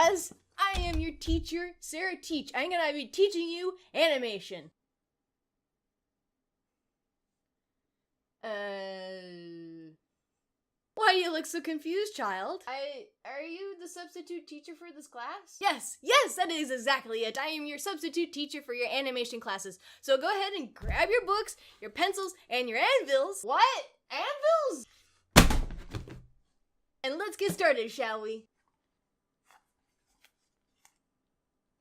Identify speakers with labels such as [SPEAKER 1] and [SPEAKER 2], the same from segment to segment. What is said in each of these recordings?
[SPEAKER 1] class. I am your teacher, Sarahtiel. I'm gonna be teaching you animation. Why do you look so confused, child?
[SPEAKER 2] Are you the substitute teacher for this class?
[SPEAKER 1] Yes, that is exactly it. I am your substitute teacher for your animation classes. So go ahead and grab your books, your pencils, and your anvils.
[SPEAKER 2] What? Anvils?
[SPEAKER 1] And let's get started, shall we?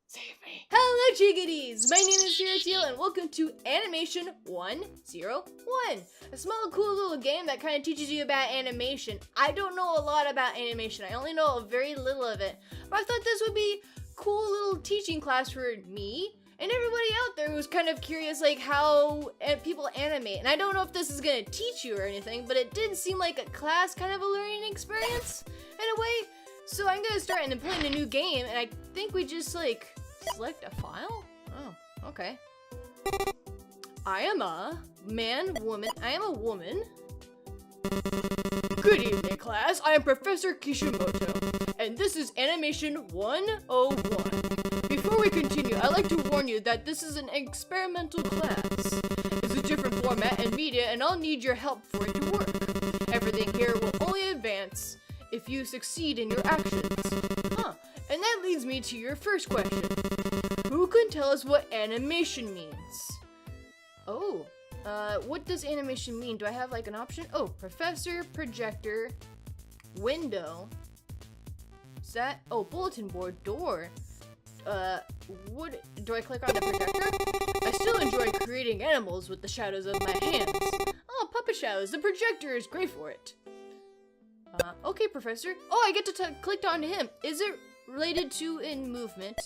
[SPEAKER 2] Save me.
[SPEAKER 1] Hello, chickadees! My name is Sarahtiel, and welcome to Animation 101. A small, cool little game that kind of teaches you about animation. I don't know a lot about animation. I only know very little of it. But I thought this would be a cool little teaching class for me and everybody out there who's kind of curious, like, how people animate. And I don't know if this is going to teach you or anything, but it did seem like a class, kind of a learning experience in a way. So I'm going to start and play a new game, and I think we just, like, select a file? Oh, okay. I am a woman. Good evening, class. I am Professor Kishimoto, and this is Animation 101. Before we continue, I'd like to warn you that this is an experimental class. It's a different format and media, and I'll need your help for it to work. Everything here will only advance if you succeed in your actions. And that leads me to your first question. Who can tell us what animation means? Oh, what does animation mean? Do I have like an option? Oh, professor, projector, window. Is that? Oh, bulletin board, door. What? Do I click on the projector? I still enjoy creating animals with the shadows of my hands. Oh, puppet shadows. The projector is great for it. Okay, professor. Oh, I get to click on him. Is it related to in movement?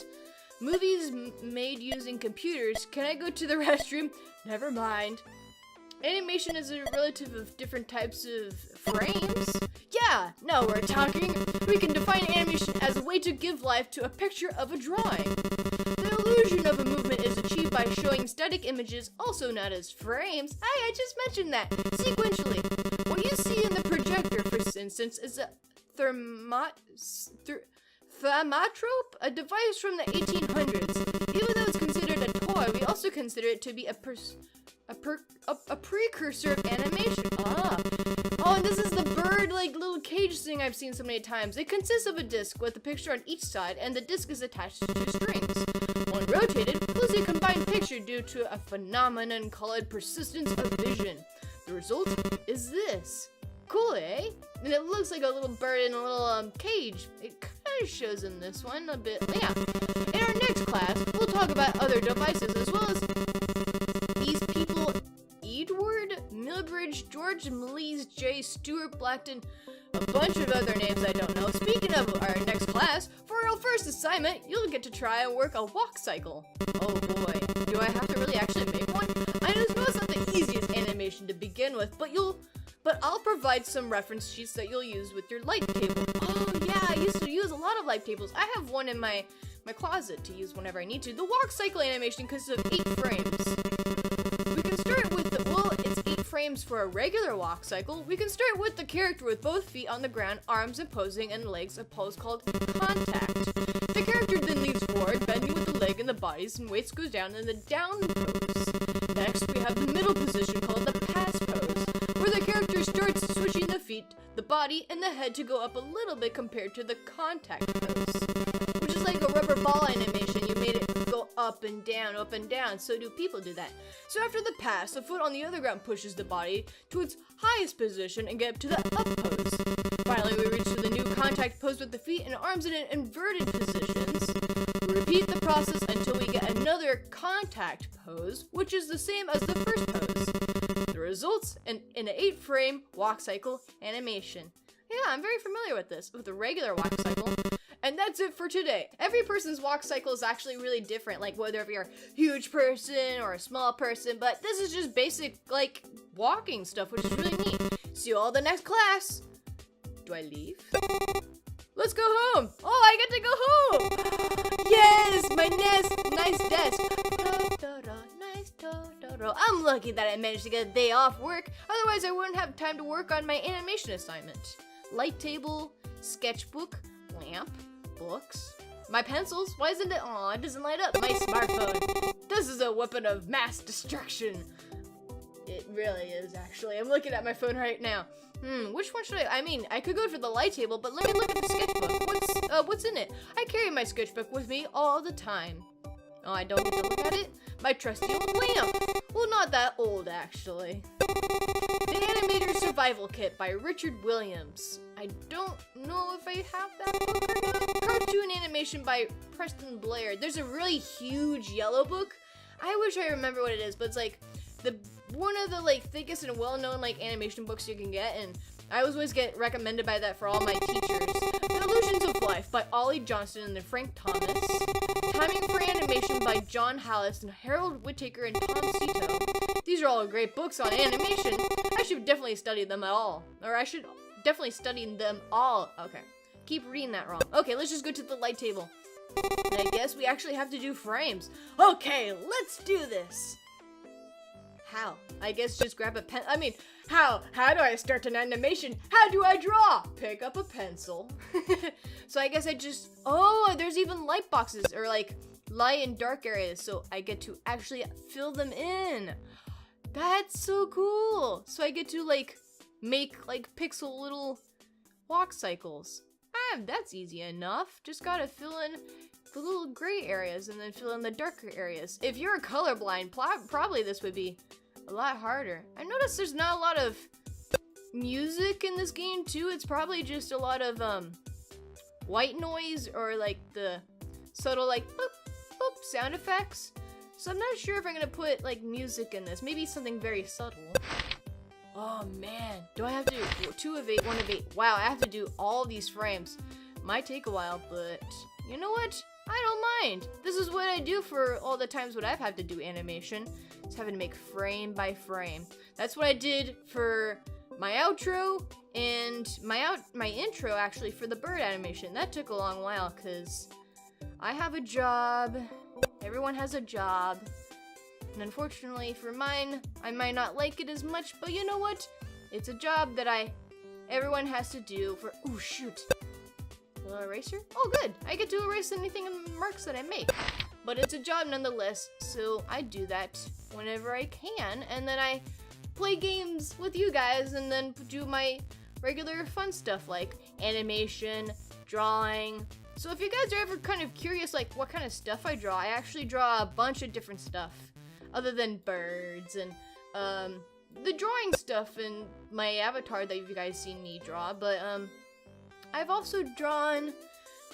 [SPEAKER 1] Movies made using computers. Can I go to the restroom? Never mind. Animation is a relative of different types of frames? Yeah, now we're talking. We can define animation as a way to give life to a picture of a drawing. The illusion of a movement is achieved by showing static images, also known as frames. I just mentioned that. Sequentially. What you see in the projector, for instance, is a thaumatrope, a device from the 1800s. Even though it's considered a toy, we also consider it to be a precursor of animation. Oh, and this is the bird, like, little cage thing I've seen so many times. It consists of a disc with a picture on each side, and the disc is attached to strings. When rotated, we'll see a combined picture due to a phenomenon called persistence of vision. The result is this. Cool, eh? And it looks like a little bird in a little cage. It kind of shows in this one a bit. Yeah. In our next class, we'll talk about other devices as well as these people: Edward, Millbridge, George, Melise, J, Stuart, Blackton, a bunch of other names I don't know. Speaking of our next class, for our first assignment, you'll get to try and work a walk cycle. Oh boy, do I have to really actually make one? I know it's not the easiest animation to begin with, but I'll provide some reference sheets that you'll use with your light table. Oh yeah, I used to use a lot of light tables. I have one in my closet to use whenever I need to. The walk cycle animation consists of 8 frames. We can start with it's 8 frames for a regular walk cycle. We can start with the character with both feet on the ground, arms opposing, and legs a pose called contact. The character then leans forward, bending with the leg and the bodies, and weights goes down in the down pose. Next, we have the middle position called the pass pose, where the character starts switching the feet, the body, and the head to go up a little bit compared to the contact pose, which is like a rubber ball animation. You made it go up and down, so do people do that. So after the pass, the foot on the other ground pushes the body to its highest position and get up to the up pose. Finally, we reach to the new contact pose with the feet and arms in inverted positions. We repeat the process until we get another contact pose, which is the same as the first pose. The results in an 8-frame walk cycle animation. Yeah, I'm very familiar with this, with a regular walk cycle. And that's it for today. Every person's walk cycle is actually really different, like whether you're a huge person or a small person, but this is just basic, like, walking stuff, which is really neat. See you all in the next class. Do I leave? Let's go home. Oh, I get to go home. Yes, my nice desk. Nice Totoro. I'm lucky that I managed to get a day off work. Otherwise, I wouldn't have time to work on my animation assignment. Light table, sketchbook, lamp, books, My pencils? Why isn't it? Aw, it doesn't light up. My smartphone. This is a weapon of mass destruction. It really is, actually. I'm looking at my phone right now. Which one should I mean, I could go for the light table, but let me look at the sketchbook. What's in it? I carry my sketchbook with me all the time. Oh, I don't get to look at it? My trusty old lamp. Well, not that old, actually. The Animator Survival Kit by Richard Williams. I don't know if I have that book or not. Cartoon animation by Preston Blair. There's a really huge yellow book. I wish I remember what it is, but it's like one of the like thickest and well-known like animation books you can get, and I always get recommended by that for all my teachers. The Illusions of Life by Ollie Johnston and Frank Thomas. Timing for Animation by John Hallis and Harold Whittaker and Tom Cito. These are all great books on animation. I should definitely study them all. Or I should definitely study them all. Okay. Keep reading that wrong. Okay, let's just go to the light table. And I guess we actually have to do frames. Okay, let's do this. How? I guess just grab a pen. I mean, how do I start an animation? How do I draw? Pick up a pencil. So I guess I just, oh, there's even light boxes or like light and dark areas. So I get to actually fill them in. That's so cool. So I get to like make like pixel little walk cycles. That's easy enough. Just gotta fill in the little gray areas and then fill in the darker areas. If you're colorblind, probably this would be a lot harder. I noticed there's not a lot of music in this game too. It's probably just a lot of white noise or like the subtle like boop, boop sound effects. So I'm not sure if I'm gonna put like music in this. Maybe something very subtle. Oh man, do I have to do 2 of 8, 1 of 8? Wow, I have to do all these frames. Might take a while, but you know what? I don't mind. This is what I do for all the times when I've had to do animation. It's having to make frame by frame. That's what I did for my outro and my intro actually for the bird animation. That took a long while because I have a job. Everyone has a job. And unfortunately for mine, I might not like it as much, but you know what? It's a job that everyone has to do for, ooh, shoot. Little eraser? Oh, good. I get to erase anything in marks that I make. But it's a job nonetheless, so I do that whenever I can, and then I play games with you guys, and then do my regular fun stuff like animation, drawing. So if you guys are ever kind of curious like what kind of stuff I draw, I actually draw a bunch of different stuff. Other than birds and the drawing stuff in my avatar that you guys seen me draw, but I've also drawn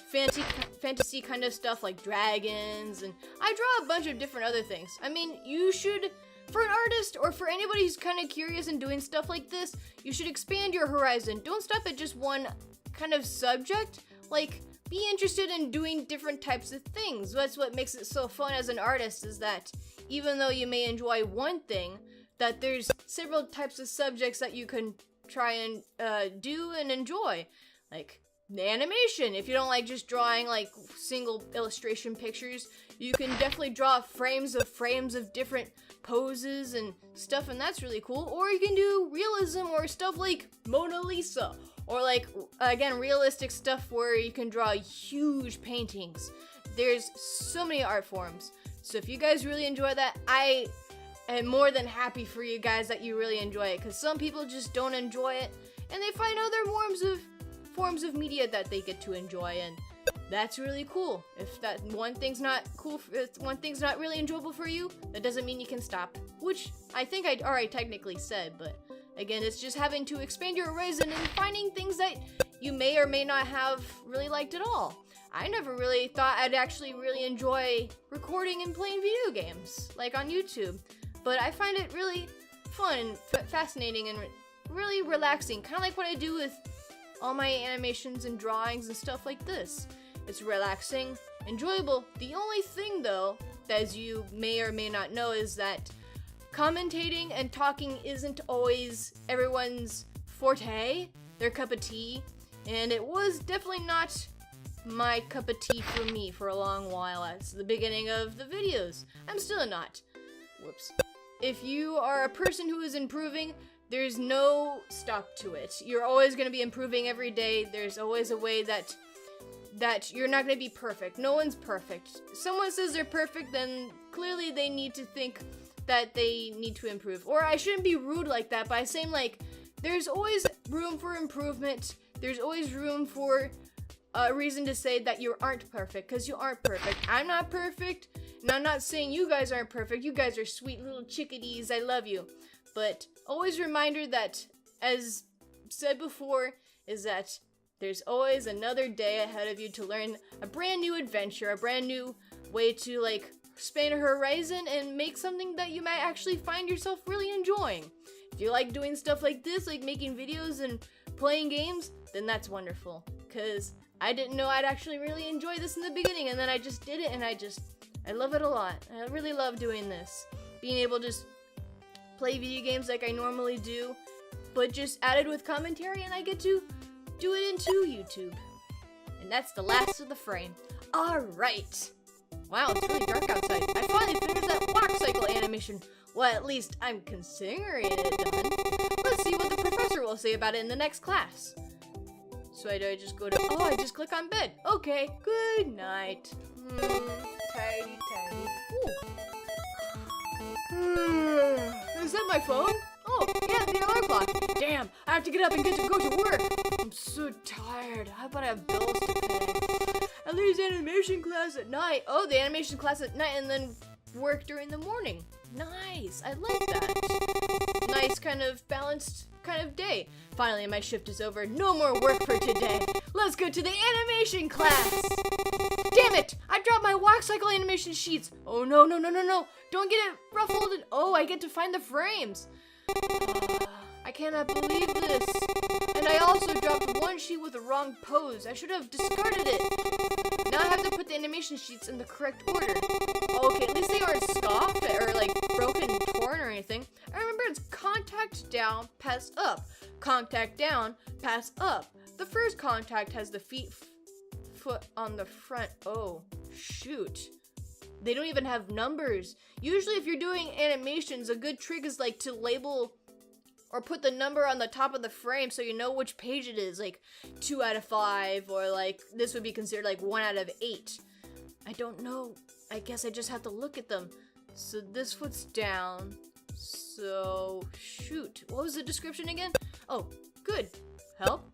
[SPEAKER 1] fantasy kind of stuff like dragons, and I draw a bunch of different other things. I mean, you should, for an artist or for anybody who's kind of curious and doing stuff like this, you should expand your horizon. Don't stop at just one kind of subject. Like, be interested in doing different types of things. That's what makes it so fun as an artist, is that even though you may enjoy one thing, that there's several types of subjects that you can try and do and enjoy. Like the animation, if you don't like just drawing like single illustration pictures, you can definitely draw frames of different poses and stuff, and that's really cool. Or you can do realism or stuff like Mona Lisa, or like, again, realistic stuff where you can draw huge paintings. There's so many art forms. So if you guys really enjoy that, I am more than happy for you guys that you really enjoy it, because some people just don't enjoy it, and they find other forms of media that they get to enjoy, and that's really cool. If that one thing's not cool, if one thing's not really enjoyable for you, that doesn't mean you can stop, which I think I already technically said, but again, it's just having to expand your horizon and finding things that you may or may not have really liked at all. I never really thought I'd actually really enjoy recording and playing video games, like on YouTube. But I find it really fun and fascinating and really relaxing, kind of like what I do with all my animations and drawings and stuff like this. It's relaxing, enjoyable. The only thing though, as you may or may not know, is that commentating and talking isn't always everyone's forte, their cup of tea, and it was definitely not my cup of tea for me for a long while at the beginning of the videos. I'm still not. Whoops. If you are a person who is improving, there's no stop to it. You're always going to be improving every day. There's always a way that that you're not gonna be perfect. No one's perfect. Someone says they're perfect, then clearly they need to think that they need to improve. Or I shouldn't be rude like that by saying like, there's always room for improvement. There's always room for a reason to say that you aren't perfect, because you aren't perfect. I'm not perfect, and I'm not saying you guys aren't perfect. You guys are sweet little chickadees. I love you. But always reminder that, as said before, is that there's always another day ahead of you to learn a brand new adventure, a brand new way to like span a horizon and make something that you might actually find yourself really enjoying. If you like doing stuff like this, like making videos and playing games, then that's wonderful. Because I didn't know I'd actually really enjoy this in the beginning, and then I just did it, and I love it a lot. I really love doing this. Being able to just play video games like I normally do, but just added with commentary, and I get to do it into YouTube. And that's the last of the frame. Alright. Wow, it's really dark outside. I finally finished that walk cycle animation. Well, at least I'm considering it done. Let's see what the professor will say about it in the next class. So I just go to, I just click on bed. Okay, good night. Tidy. Is that my phone? Oh, yeah, the alarm clock. Damn, I have to get up and get to go to work. I'm so tired. How about I have bills to pay? At least animation class at night. Oh, the animation class at night and then work during the morning. Nice, I like that. Nice kind of balanced kind of day. Finally, my shift is over. No more work for today. Let's go to the animation class. Damn it, I dropped my walk cycle animation sheets. Oh no. Don't get it ruffled. And I get to find the frames. I cannot believe this. And I also dropped one sheet with the wrong pose. I should have discarded it. Now I have to put the animation sheets in the correct order. Okay, at least they aren't scoffed or like broken, torn or anything. I remember it's contact down, pass up. Contact down, pass up. The first contact has the foot on the front. Oh, shoot. They don't even have numbers. Usually if you're doing animations, a good trick is like to label or put the number on the top of the frame so you know which page it is, like 2 out of 5, or like this would be considered like 1 out of 8. I don't know. I guess I just have to look at them. So this foot's down. So, shoot. What was the description again? Oh, good. Help?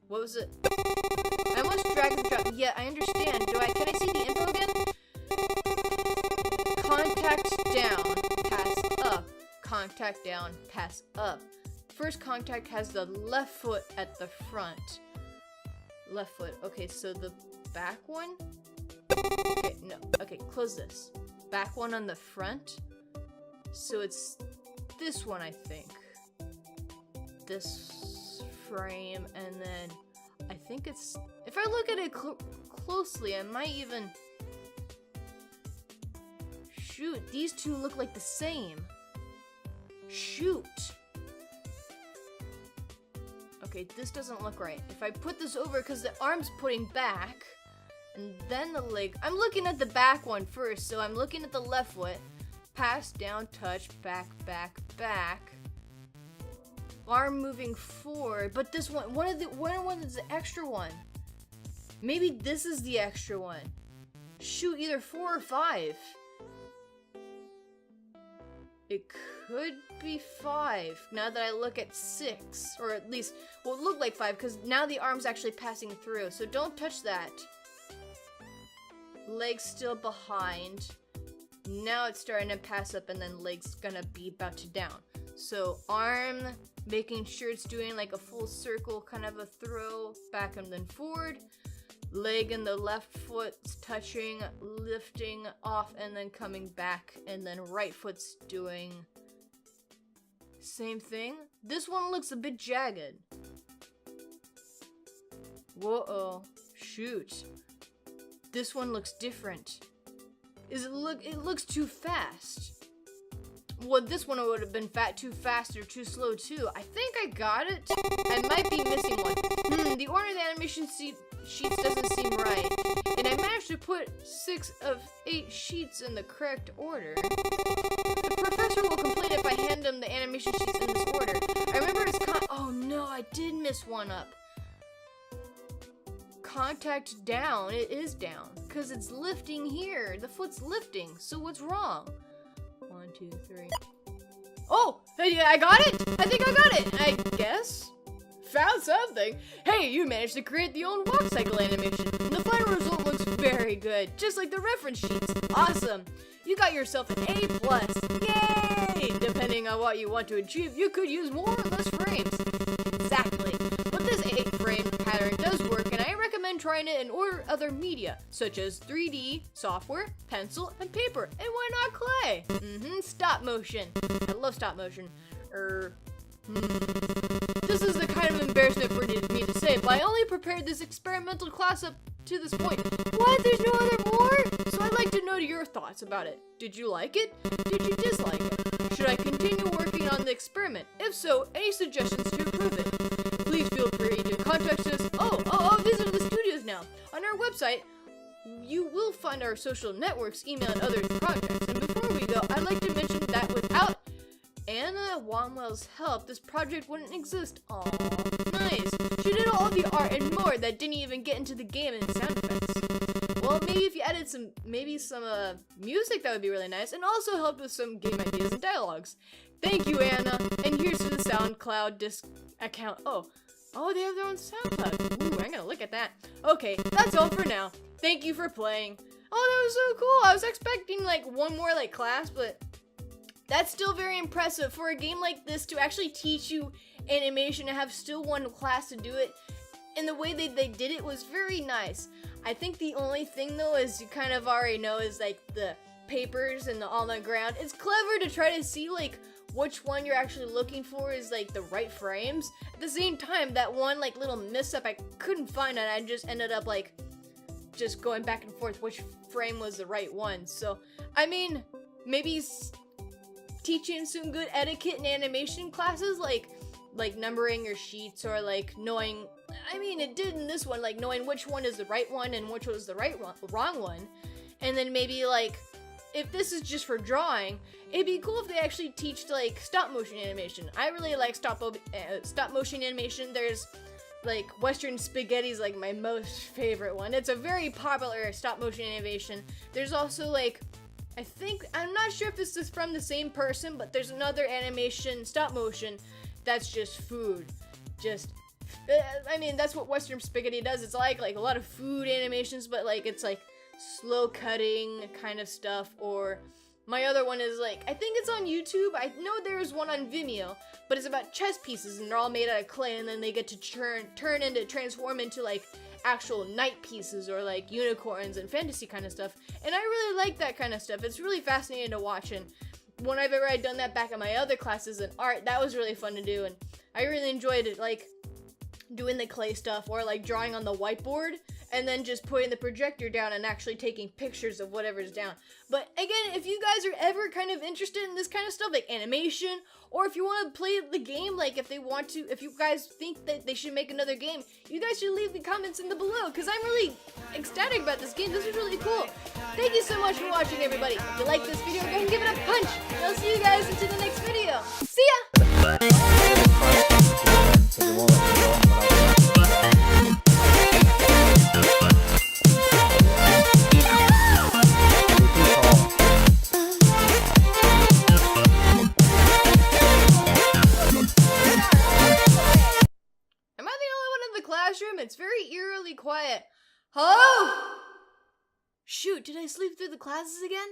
[SPEAKER 1] What was it? I almost drag and drop. Yeah, I understand. Can I see the info again? Contact down, pass up. Contact down, pass up. First contact has the left foot at the front. Left foot. Okay, so the back one? Okay, no. Okay, close this. Back one on the front. So it's this one, I think. This frame, and then I think it's... If I look at it closely, I might even... Shoot, these two look like the same. Shoot. Okay, this doesn't look right. If I put this over, because the arm's putting back, and then the leg... I'm looking at the back one first, so I'm looking at the left foot. Pass, down, touch, back, back, back. Arm moving forward, but this one, one is the extra one. Maybe this is the extra one. Shoot, either 4 or 5. It could be 5, now that I look at 6, or at least, well, it looked like 5, because now the arm's actually passing through, so don't touch that. Leg's still behind. Now it's starting to pass up, and then leg's gonna be about to down. So arm, making sure it's doing like a full circle, kind of a throw, back and then forward. Leg and the left foot's touching, lifting off, and then coming back, and then right foot's doing same thing. This one looks a bit jagged. Whoa, shoot. This one looks different. It looks too fast. Well, this one would have been too fast or too slow too. I think I got it. I might be missing one. The order of the animation sheets doesn't seem right. And I managed to put 6 of 8 sheets in the correct order. The professor will complain if I hand him the animation sheets in this order. I remember it's oh no, I did miss one up. contact down. It is down. Because it's lifting here. The foot's lifting. So what's wrong? 1, 2, 3. Oh! Yeah, I got it! I think I got it! I guess? Found something! Hey, you managed to create the own walk cycle animation. The final result looks very good. Just like the reference sheets. Awesome! You got yourself an A+. Yay! Depending on what you want to achieve, you could use more or less frames. Exactly. But this 8-frame pattern does work, and I recommend trying it in other media, such as 3D, software, pencil, and paper. And why not clay? Stop motion. I love stop motion. This is the kind of embarrassment for me to say, but I only prepared this experimental class up to this point. What? There's no other more? So I'd like to know your thoughts about it. Did you like it? Did you dislike it? Should I continue working on the experiment? If so, any suggestions to improve it? Please feel free to contact us. These are the studios now. On our website, you will find our social networks, email, and other projects. And before we go, I'd like to mention that without Anna Wanwell's help, this project wouldn't exist. Aww, nice. She did all the art and more that didn't even get into the game and sound effects. Well, maybe if you added some music, that would be really nice, and also helped with some game ideas and dialogues. Thank you, Anna. And here's to the SoundCloud disc account. Oh, they have their own SoundCloud. Ooh, I'm gonna look at that. Okay, that's all for now. Thank you for playing. Oh, that was so cool. I was expecting like one more like class, but that's still very impressive for a game like this to actually teach you animation and have still one class to do it. And the way they did it was very nice. I think the only thing though, as you kind of already know, is like the papers and on the ground. It's clever to try to see like which one you're actually looking for is like the right frames. At the same time, that one like little mishap I couldn't find, and I just ended up like just going back and forth which frame was the right one. So I mean, maybe teaching some good etiquette and animation classes, like numbering your sheets, or like knowing, I mean it did in this one, like knowing which one is the right one and which was the wrong one. And then maybe like if this is just for drawing, it'd be cool if they actually teach like stop motion animation. I really like stop motion animation. There's like Western Spaghetti's like my most favorite one. It's a very popular stop motion animation. There's also like, I'm not sure if this is from the same person, but there's another animation stop motion that's just food. I mean, that's what Western Spaghetti does. It's like a lot of food animations, but like it's like slow cutting kind of stuff. Or my other one is like, I think it's on YouTube. I know there's one on Vimeo, but it's about chess pieces, and they're all made out of clay, and then they get to transform into like actual knight pieces, or like unicorns and fantasy kind of stuff. And I really like that kind of stuff. It's really fascinating to watch, and whenever I'd done that back in my other classes in art, that was really fun to do, and I really enjoyed it, like doing the clay stuff, or like drawing on the whiteboard and then just putting the projector down and actually taking pictures of whatever's down. But again, if you guys are ever kind of interested in this kind of stuff, like animation, or if you want to play the game, like if you guys think that they should make another game, you guys should leave the comments in the below, because I'm really ecstatic about this game. This is really cool. Thank you so much for watching, everybody. If you like this video, go ahead and give it a punch. And I'll see you guys into the next video. See ya! Classroom, it's very eerily quiet. Oh! Shoot, did I sleep through the classes again?